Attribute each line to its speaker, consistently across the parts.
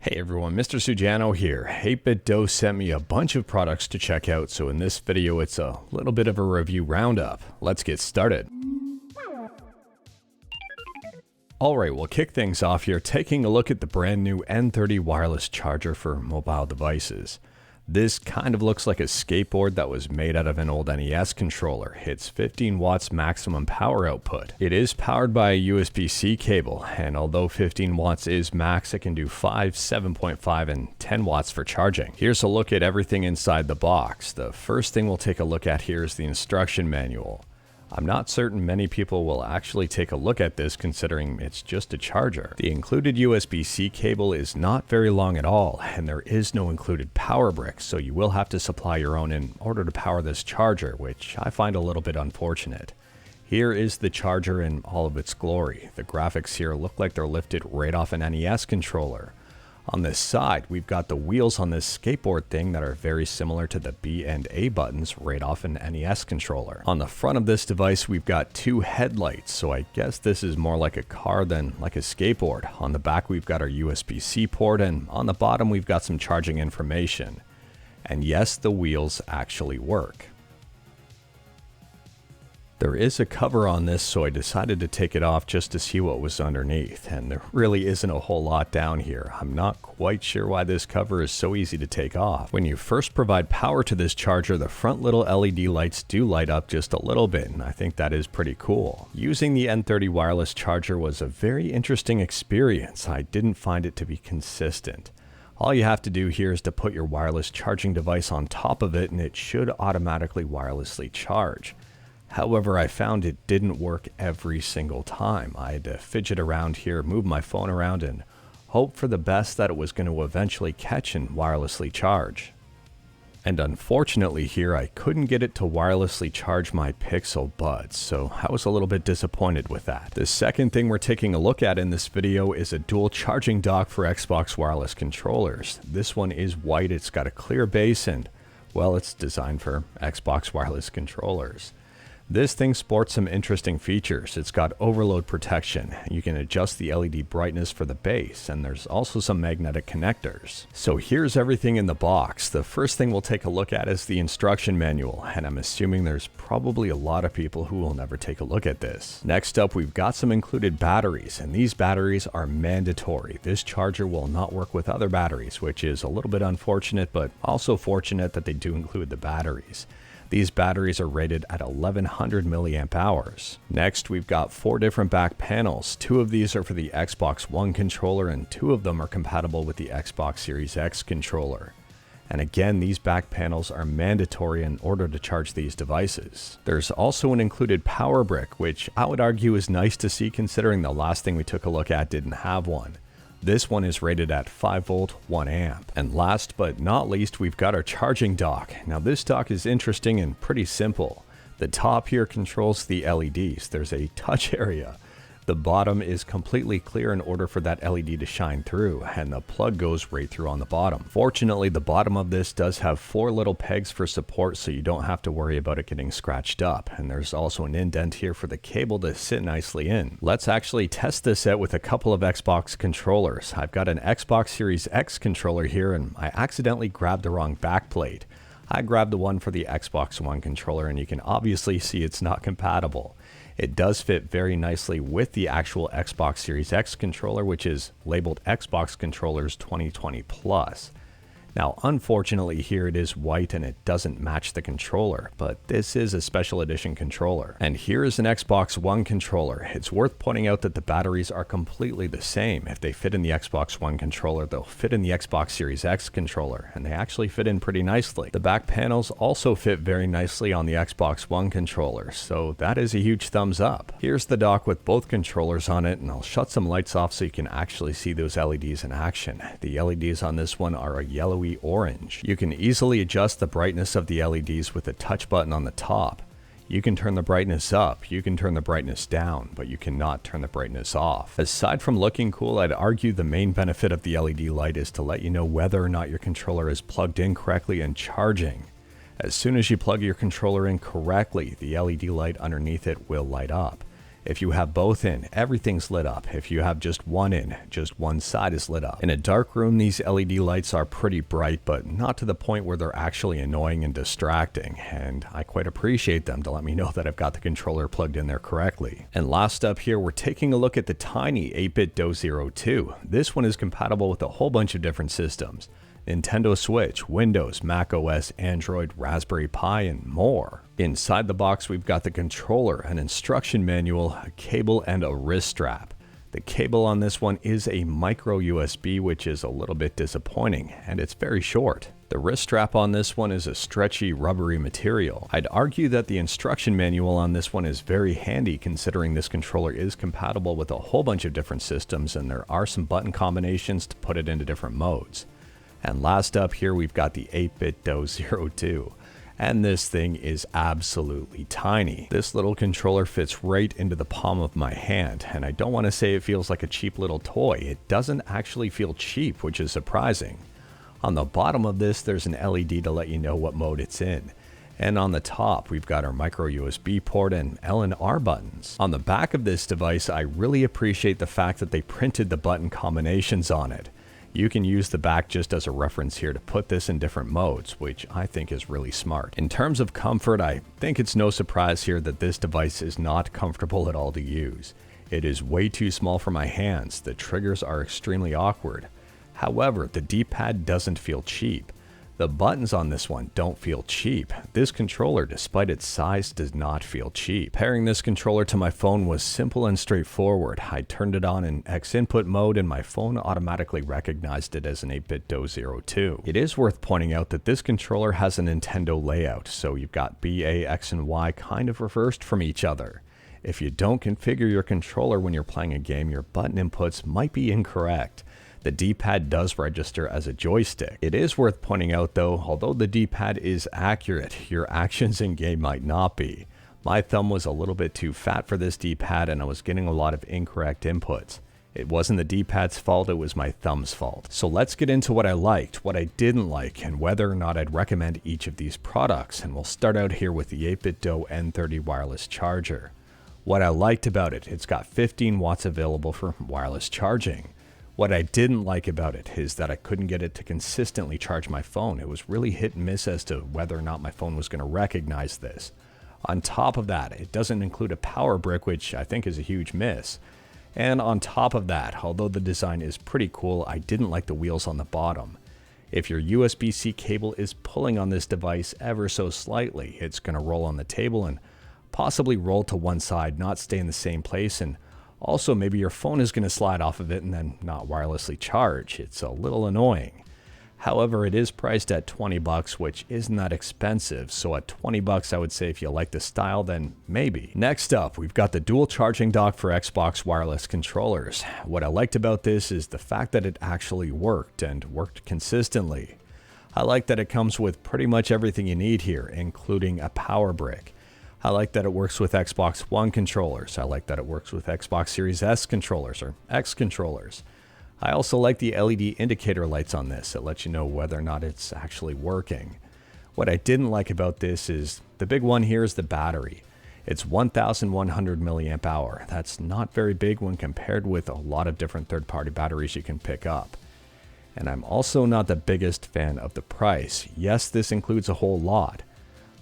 Speaker 1: Hey everyone, Mr. Sujano here. 8bitdo sent me a bunch of products to check out, so in this video it's a little bit of a review roundup. Let's get started. Alright, we'll kick things off here taking a look at the brand new N30 Wireless Charger for mobile devices. This kind of looks like a skateboard that was made out of an old NES controller. It's 15 watts maximum power output. It is powered by a USB-C cable, and although 15 watts is max, it can do 5, 7.5, and 10 watts for charging. Here's a look at everything inside the box. The first thing we'll take a look at here is the instruction manual. I'm not certain many people will actually take a look at this considering it's just a charger. The included USB-C cable is not very long at all, and there is no included power brick, so you will have to supply your own in order to power this charger, which I find a little bit unfortunate. Here is the charger in all of its glory. The graphics here look like they're lifted right off an NES controller. On this side, we've got the wheels on this skateboard thing that are very similar to the B and A buttons right off an NES controller. On the front of this device, we've got two headlights, so I guess this is more like a car than like a skateboard. On the back, we've got our USB-C port, and on the bottom, we've got some charging information. And yes, the wheels actually work. There is a cover on this, so I decided to take it off just to see what was underneath, and there really isn't a whole lot down here. I'm not quite sure why this cover is so easy to take off. When you first provide power to this charger, the front little LED lights do light up just a little bit, and I think that is pretty cool. Using the N30 Wireless Charger was a very interesting experience. I didn't find it to be consistent. All you have to do here is to put your wireless charging device on top of it, and it should automatically wirelessly charge. However, I found it didn't work every single time. I had to fidget around here, move my phone around, and hope for the best that it was going to eventually catch and wirelessly charge. And unfortunately here, I couldn't get it to wirelessly charge my Pixel Buds, so I was a little bit disappointed with that. The second thing we're taking a look at in this video is a dual charging dock for Xbox wireless controllers. This one is white, it's got a clear base, and, well, it's designed for Xbox wireless controllers. This thing sports some interesting features. It's got overload protection. You can adjust the LED brightness for the base, and there's also some magnetic connectors. So here's everything in the box. The first thing we'll take a look at is the instruction manual, and I'm assuming there's probably a lot of people who will never take a look at this. Next up, we've got some included batteries, and these batteries are mandatory. This charger will not work with other batteries, which is a little bit unfortunate, but also fortunate that they do include the batteries. These batteries are rated at 1100 milliamp hours. Next, we've got 4 different back panels. 2 of these are for the Xbox One controller, and 2 of them are compatible with the Xbox Series X controller. And again, these back panels are mandatory in order to charge these devices. There's also an included power brick, which I would argue is nice to see considering the last thing we took a look at didn't have one. This one is rated at 5 volt, 1 amp. And last but not least, we've got our charging dock. Now this dock is interesting and pretty simple. The top here controls the LEDs. There's a touch area. The bottom is completely clear in order for that LED to shine through, and the plug goes right through on the bottom. Fortunately, the bottom of this does have 4 little pegs for support, so you don't have to worry about it getting scratched up. And there's also an indent here for the cable to sit nicely in. Let's actually test this out with a couple of Xbox controllers. I've got an Xbox Series X controller here, and I accidentally grabbed the wrong backplate. I grabbed the one for the Xbox One controller, and you can obviously see it's not compatible. It does fit very nicely with the actual Xbox Series X controller, which is labeled Xbox Controllers 2020 Plus. Now, unfortunately here it is white and it doesn't match the controller, but this is a special edition controller. And here is an Xbox One controller. It's worth pointing out that the batteries are completely the same. If they fit in the Xbox One controller, they'll fit in the Xbox Series X controller, and they actually fit in pretty nicely. The back panels also fit very nicely on the Xbox One controller, so that is a huge thumbs up. Here's the dock with both controllers on it, and I'll shut some lights off so you can actually see those LEDs in action. The LEDs on this one are a yellowy orange. You can easily adjust the brightness of the LEDs with a touch button on the top. You can turn the brightness up, you can turn the brightness down, but you cannot turn the brightness off. Aside from looking cool, I'd argue the main benefit of the LED light is to let you know whether or not your controller is plugged in correctly and charging. As soon as you plug your controller in correctly, the LED light underneath it will light up. If you have both in, everything's lit up. If you have just one in, just one side is lit up. In a dark room, these LED lights are pretty bright, but not to the point where they're actually annoying and distracting, and I quite appreciate them to let me know that I've got the controller plugged in there correctly. And last up here, we're taking a look at the tiny 8bitdo 02. This one is compatible with a whole bunch of different systems: Nintendo Switch, Windows, Mac OS, Android, Raspberry Pi, and more. Inside the box, we've got the controller, an instruction manual, a cable, and a wrist strap. The cable on this one is a micro USB, which is a little bit disappointing, and it's very short. The wrist strap on this one is a stretchy, rubbery material. I'd argue that the instruction manual on this one is very handy, considering this controller is compatible with a whole bunch of different systems, and there are some button combinations to put it into different modes. And last up here, we've got the 8bitdo 02. And this thing is absolutely tiny. This little controller fits right into the palm of my hand, and I don't want to say it feels like a cheap little toy. It doesn't actually feel cheap, which is surprising. On the bottom of this, there's an LED to let you know what mode it's in. And on the top, we've got our micro USB port and L and R buttons. On the back of this device, I really appreciate the fact that they printed the button combinations on it. You can use the back just as a reference here to put this in different modes, which I think is really smart. In terms of comfort, I think it's no surprise here that this device is not comfortable at all to use. It is way too small for my hands. The triggers are extremely awkward. However, the D-pad doesn't feel cheap. The buttons on this one don't feel cheap. This controller, despite its size, does not feel cheap. Pairing this controller to my phone was simple and straightforward. I turned it on in X input mode and my phone automatically recognized it as an 8bitdo 02. It is worth pointing out that this controller has a Nintendo layout, so you've got B, A, X, and Y kind of reversed from each other. If you don't configure your controller when you're playing a game, your button inputs might be incorrect. The D-pad does register as a joystick. It is worth pointing out though, although the D-pad is accurate, your actions in game might not be. My thumb was a little bit too fat for this D-pad and I was getting a lot of incorrect inputs. It wasn't the D-pad's fault, it was my thumb's fault. So let's get into what I liked, what I didn't like, and whether or not I'd recommend each of these products. And we'll start out here with the 8bitdo N30 Wireless Charger. What I liked about it, it's got 15 watts available for wireless charging. What I didn't like about it is that I couldn't get it to consistently charge my phone. It was really hit and miss as to whether or not my phone was going to recognize this. On top of that, it doesn't include a power brick, which I think is a huge miss. And on top of that, although the design is pretty cool, I didn't like the wheels on the bottom. If your USB-C cable is pulling on this device ever so slightly, it's going to roll on the table and possibly roll to one side, not stay in the same place, and also, maybe your phone is going to slide off of it and then not wirelessly charge. It's a little annoying. However, it is priced at $20, which isn't that expensive. So at $20, I would say if you like the style, then maybe. Next up, we've got the dual charging dock for Xbox wireless controllers. What I liked about this is the fact that it actually worked and worked consistently. I like that it comes with pretty much everything you need here, including a power brick. I like that it works with Xbox One controllers. I like that it works with Xbox Series S controllers or X controllers. I also like the LED indicator lights on this. It lets you know whether or not it's actually working. What I didn't like about this is, the big one here is the battery. It's 1,100 milliamp hour. That's not very big when compared with a lot of different third-party batteries you can pick up. And I'm also not the biggest fan of the price. Yes, this includes a whole lot,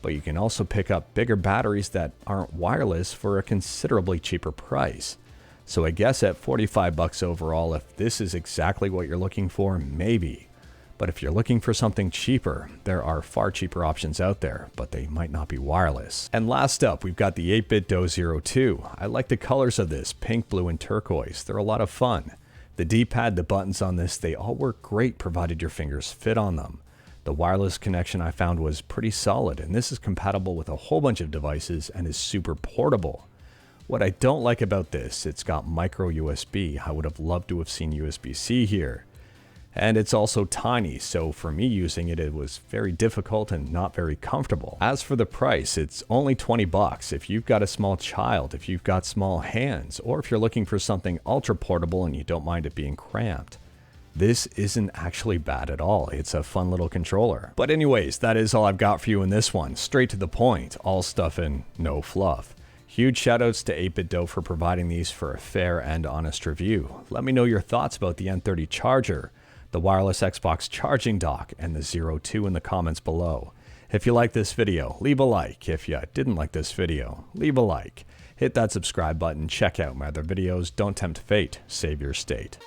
Speaker 1: but you can also pick up bigger batteries that aren't wireless for a considerably cheaper price. So I guess at $45 overall, if this is exactly what you're looking for, maybe. But if you're looking for something cheaper, there are far cheaper options out there, but they might not be wireless. And last up, we've got the 8bitdo 02. I like the colors of this, pink, blue, and turquoise. They're a lot of fun. The D-pad, the buttons on this, they all work great provided your fingers fit on them. The wireless connection I found was pretty solid, and this is compatible with a whole bunch of devices and is super portable. What I don't like about this, it's got micro USB. I would have loved to have seen USB-C here. And it's also tiny, so for me using it, it was very difficult and not very comfortable. As for the price, it's only $20. If you've got a small child, if you've got small hands, or if you're looking for something ultra portable and you don't mind it being cramped, this isn't actually bad at all. It's a fun little controller. But anyways, that is all I've got for you in this one. Straight to the point, all stuff and no fluff. Huge shoutouts to 8bitdo for providing these for a fair and honest review. Let me know your thoughts about the N30 Charger, the wireless Xbox charging dock, and the Zero 2 in the comments below. If you like this video, leave a like. If you didn't like this video, leave a like. Hit that subscribe button, check out my other videos. Don't tempt fate, save your state.